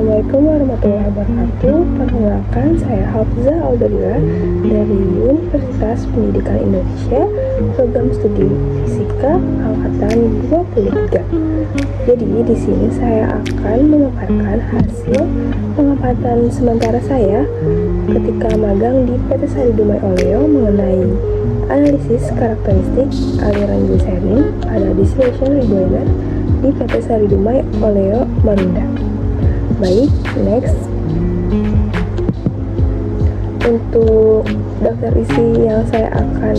Assalamualaikum warahmatullahi wabarakatuh. Perkenalkan, saya Hafzah Audalila dari Universitas Pendidikan Indonesia, program studi Fisika angkatan 23. Jadi di sini saya akan memaparkan hasil pengamatan sementara saya ketika magang di PT Sari Dumai Oleo mengenai analisis karakteristik aliran gliserin pada distillation reboiler di PT Sari Dumai Oleo Marunda. Baik, next. Untuk daftar isi yang saya akan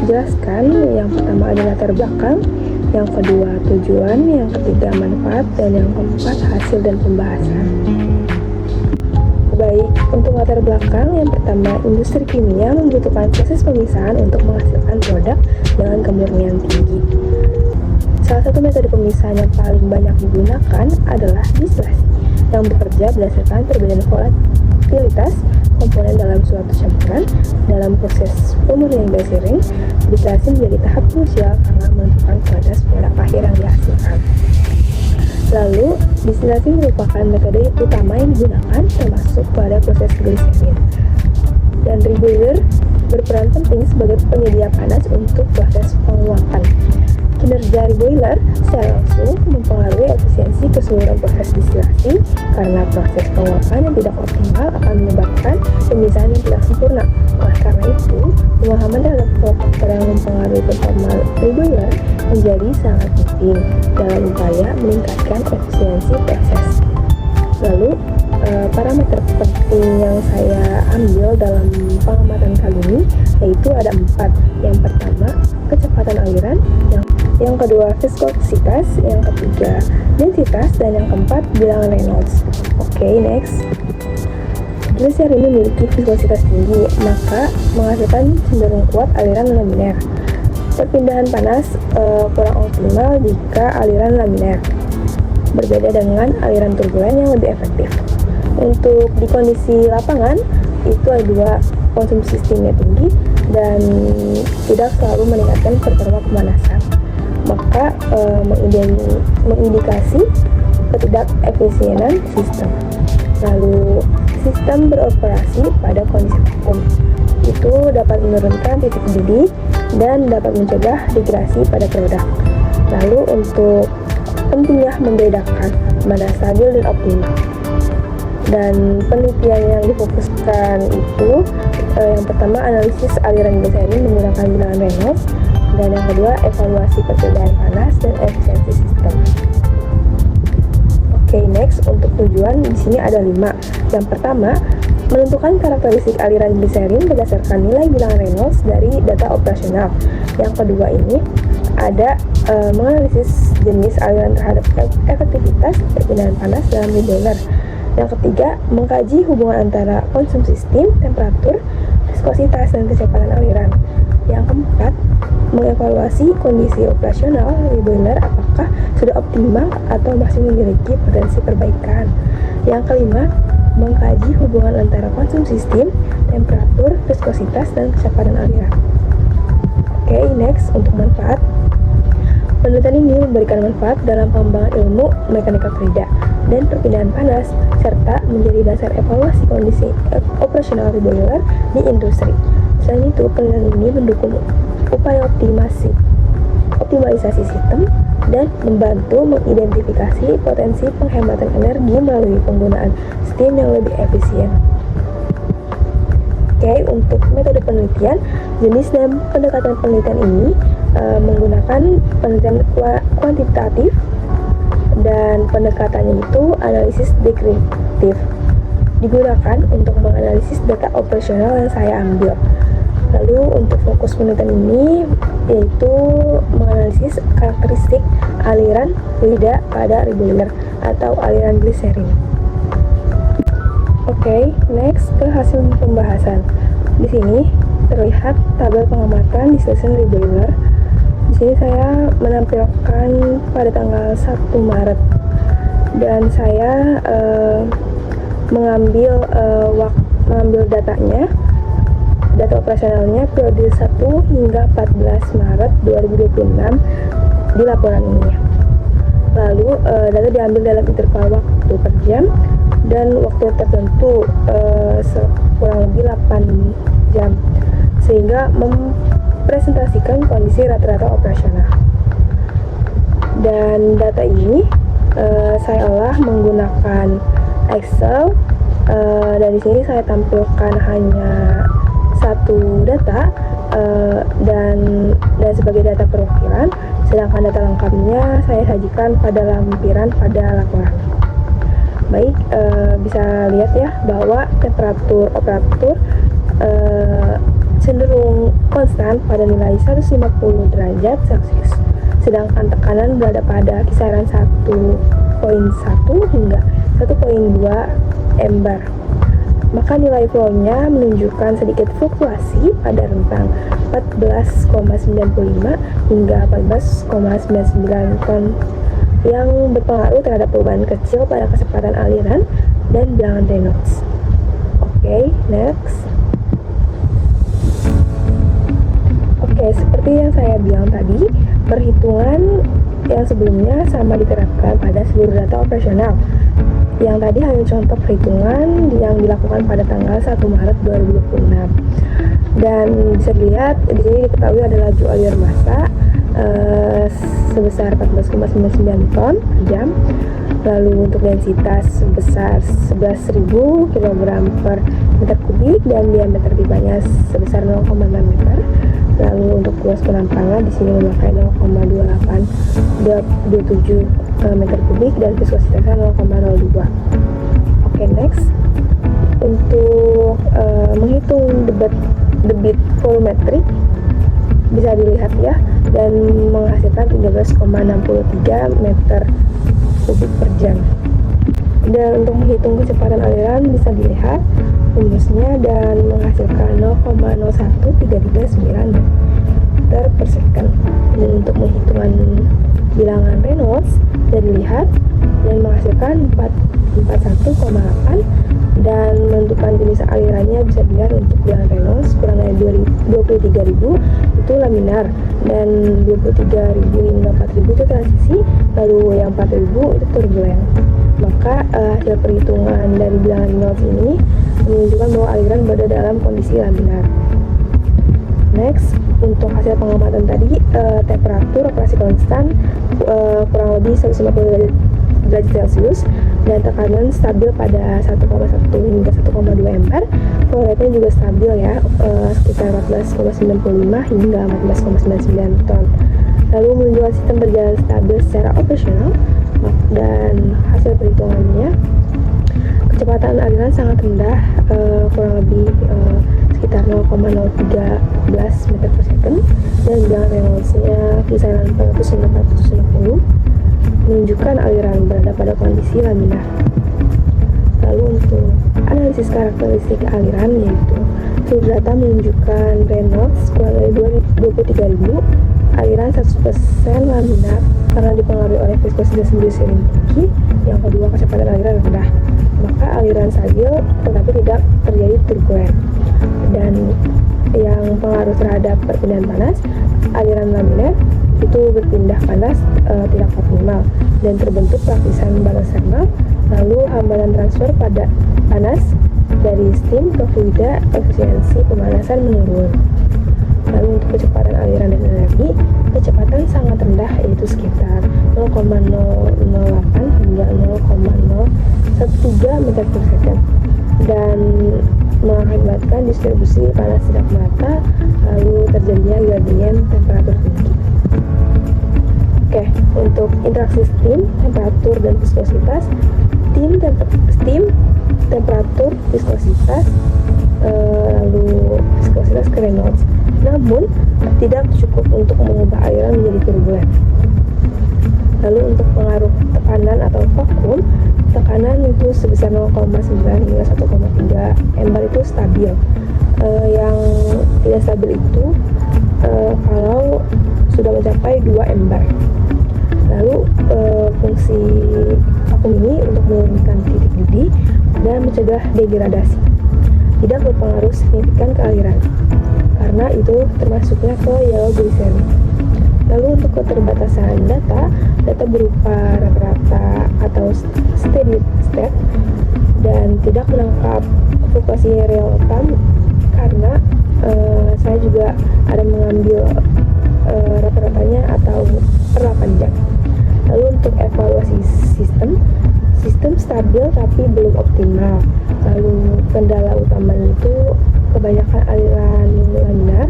jelaskan, yang pertama ada latar belakang, yang kedua tujuan, yang ketiga manfaat, dan yang keempat hasil dan pembahasan. Baik, untuk latar belakang, yang pertama, industri kimia membutuhkan proses pemisahan untuk menghasilkan produk dengan kemurnian tinggi. Salah satu metode pemisahan yang paling banyak digunakan adalah distilasi, yang bekerja berdasarkan perbedaan volatilitas komponen dalam suatu campuran. Dalam proses pemurnian gliserin, distilasi menjadi tahap krusial karena menentukan kualitas produk akhir yang dihasilkan. Lalu, distilasi merupakan metode utama yang digunakan termasuk pada proses gliserin. Dan reboiler berperan penting sebagai penyedia panas untuk proses penguapan. Kinerja reboiler secara langsung mempengaruhi efisiensi keseluruhan proses distilasi karena proses penguapan yang tidak optimal akan menyebabkan pemisahan yang tidak sempurna. Oleh karena itu, pemahaman terhadap faktor yang mempengaruhi performa reboiler menjadi sangat penting dalam upaya meningkatkan efisiensi proses. Lalu, parameter penting yang saya ambil dalam pengamatan kali ini yaitu ada 4. Yang pertama, kecepatan aliran, yang kedua viskositas, yang ketiga densitas, dan yang keempat bilangan Reynolds. Oke, next. Gliserin memiliki viskositas tinggi, maka menghasilkan cenderung kuat aliran laminer. Perpindahan panas kurang optimal jika aliran laminer, berbeda dengan aliran turbulen yang lebih efektif. Untuk di kondisi lapangan, itu ada 2, konsumsi steamnya tinggi dan tidak selalu meningkatkan performa pemanasan, maka mengindikasi ketidakefisienan sistem. Lalu, sistem beroperasi pada kondisi vakum itu dapat menurunkan titik didih dan dapat mencegah degradasi pada produk. Lalu, untuk pentingnya membedakan mana stabil dan optimal. Dan penelitian yang difokuskan itu yang pertama analisis aliran gliserin menggunakan bilangan Reynolds, dan yang kedua evaluasi perbedaan panas dan efisiensi sistem. Oke, next. Untuk tujuan di sini ada 5. Yang pertama, menentukan karakteristik aliran gliserin berdasarkan nilai bilangan Reynolds dari data operasional. Yang kedua ini ada menganalisis jenis aliran terhadap efektivitas perpindahan panas dalam reboiler. Yang ketiga, mengkaji hubungan antara konsumsi steam, temperatur, viskositas, dan kecepatan aliran. Yang keempat, mengevaluasi kondisi operasional reboiler apakah sudah optimal atau masih memiliki potensi perbaikan. Yang kelima, mengkaji hubungan antara konsumsi steam, temperatur, viskositas, dan kecepatan aliran. Oke, next. Untuk manfaat, penelitian ini memberikan manfaat dalam pengembangan ilmu mekanika fluida dan perpindahan panas, serta menjadi dasar evaluasi kondisi operasional reboiler di industri. Selain itu, penelitian ini mendukung upaya optimalisasi sistem dan membantu mengidentifikasi potensi penghematan energi melalui penggunaan steam yang lebih efisien. Oke, untuk metode penelitian, jenis dan pendekatan penelitian ini menggunakan penelitian kuantitatif, dan pendekatannya itu analisis deskriptif. Digunakan untuk menganalisis data operasional yang saya ambil. Lalu untuk fokus penelitian ini yaitu menganalisis karakteristik aliran fluida pada reboiler atau aliran gliserin. Oke, next ke hasil pembahasan. Di sini terlihat tabel pengamatan distillation reboiler. Di sini saya menampilkan pada tanggal 1 Maret dan saya mengambil datanya, data operasionalnya periode 1 hingga 14 Maret 2026 di laporan ini. Lalu data diambil dalam interval waktu per jam dan waktu tertentu kurang lebih 8 jam, sehingga mempresentasikan kondisi rata-rata operasional. Dan data ini saya olah menggunakan Excel, dan di sini saya tampilkan hanya satu data dan sebagai data perwakilan, sedangkan data lengkapnya saya sajikan pada lampiran pada laporan. Baik, bisa lihat ya bahwa temperatur operator cenderung konstan pada nilai 150 derajat Celcius, sedangkan tekanan berada pada kisaran 1,1 hingga 1,2 embar. Maka nilai flow-nya menunjukkan sedikit fluktuasi pada rentang 14,95 hingga 14,99 ton, yang berpengaruh terhadap perubahan kecil pada kecepatan aliran dan bilangan Reynolds. Oke, next. Oke, seperti yang saya bilang tadi, perhitungan yang sebelumnya sama diterapkan pada seluruh data operasional. Yang tadi hanya contoh perhitungan yang dilakukan pada tanggal 1 Maret 2026. Dan bisa dilihat di sini diketahui ada laju aliran massa sebesar 14,99 ton per jam. Lalu untuk densitas sebesar 11.000 kg per meter kubik dan diameter pipanya sebesar 0,6 meter. Lalu untuk luas penampangan di sini memakai 0,27 meter kubik dan viskositasnya 0,02. Oke, next. Untuk menghitung debit volumetrik bisa dilihat ya, dan menghasilkan 13,63 meter kubik per jam. Dan untuk menghitung kecepatan aliran bisa dilihat rumusnya dan menghasilkan 0,01339 meter per second. Dan untuk menghitungan bilangan Reynolds bisa dilihat dan menghasilkan 41,8, dan menentukan jenis alirannya bisa dilihat untuk bilangan Reynolds kurang dari 23.000 itu laminar, dan 23.000 hingga 4.000 itu transisi, lalu yang 4.000 itu turbulen. Maka hasil perhitungan dari bilangan Reynolds ini menunjukkan bahwa aliran berada dalam kondisi laminar. Next, untuk hasil pengamatan tadi, temperatur operasi konstan kurang lebih 150 derajat Celcius, dan tekanan stabil pada 1,1 hingga 1,2 embar. Flow rate-nya juga stabil ya, sekitar 14,95 hingga 14,99 ton. Lalu menunjukkan sistem berjalan stabil secara operasional, dan hasil perhitungannya kecepatan aliran sangat rendah, kurang lebih sekitar 0,013 meter per second, dan bilangan Reynolds-nya kisaran 400 hingga 460, menunjukkan aliran berada pada kondisi laminar. Lalu untuk analisis karakteristik aliran, yaitu seluruh data menunjukkan Reynolds kurang dari 23.000, aliran 100% laminar karena dipengaruhi oleh viskositas glycerin tinggi. Yang kedua, kecepatan aliran rendah, maka aliran stabil tetapi tidak terjadi turbulen. Dan yang pengaruh terhadap perpindahan panas, aliran laminar itu berpindah panas tidak optimal dan terbentuk lapisan balon thermal. Lalu hambatan transfer pada panas dari steam ke fluida, efisiensi pemanasan menurun. Lalu untuk kecepatan aliran dan energi, kecepatan sangat rendah, yaitu sekitar 0,008 hingga 0,013 meter per second, dan mengakibatkan distribusi panas tidak merata, lalu terjadinya gradien temperatur tinggi. Oke, untuk interaksi steam, temperatur, dan viskositas, steam, temperatur, viskositas, lalu viskositas ke Reynolds. Namun, tidak cukup untuk mengubah aliran menjadi turbulen. Lalu untuk pengaruh tekanan atau vakum, tekanan itu sebesar 0,9 hingga 1,3 embar itu stabil. Yang tidak stabil itu kalau sudah mencapai 2 embar. Lalu fungsi vakum ini untuk menurunkan titik didih dan mencegah degradasi. Tidak berpengaruh signifikan ke aliran, karena itu termasuknya ke yellow glycerin. Lalu untuk keterbatasan data berupa rata-rata atau steady state dan tidak menangkap fluktuasi real time karena saya juga ada mengambil rata-ratanya atau per 8 jam. Lalu untuk evaluasi sistem stabil tapi belum optimal. Lalu kendala utamanya itu kebanyakan aliran laminar,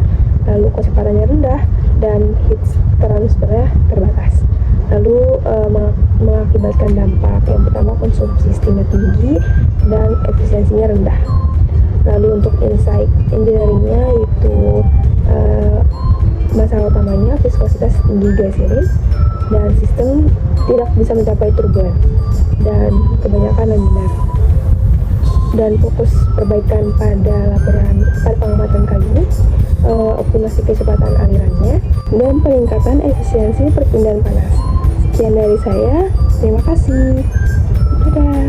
lalu kecepatannya rendah, dan heat transfernya terbatas. Lalu mengakibatkan dampak yang pertama konsumsi steamnya tinggi dan efisiensinya rendah. Lalu untuk insight engineeringnya itu masalah utamanya viskositas tinggi glycerin dan sistem tidak bisa mencapai turbulen dan kebanyakan laminar. Dan fokus perbaikan pada pengamatan kali ini, optimasi kecepatan alirannya dan peningkatan efisiensi perpindahan panas. Sekian dari saya, terima kasih. Dadah.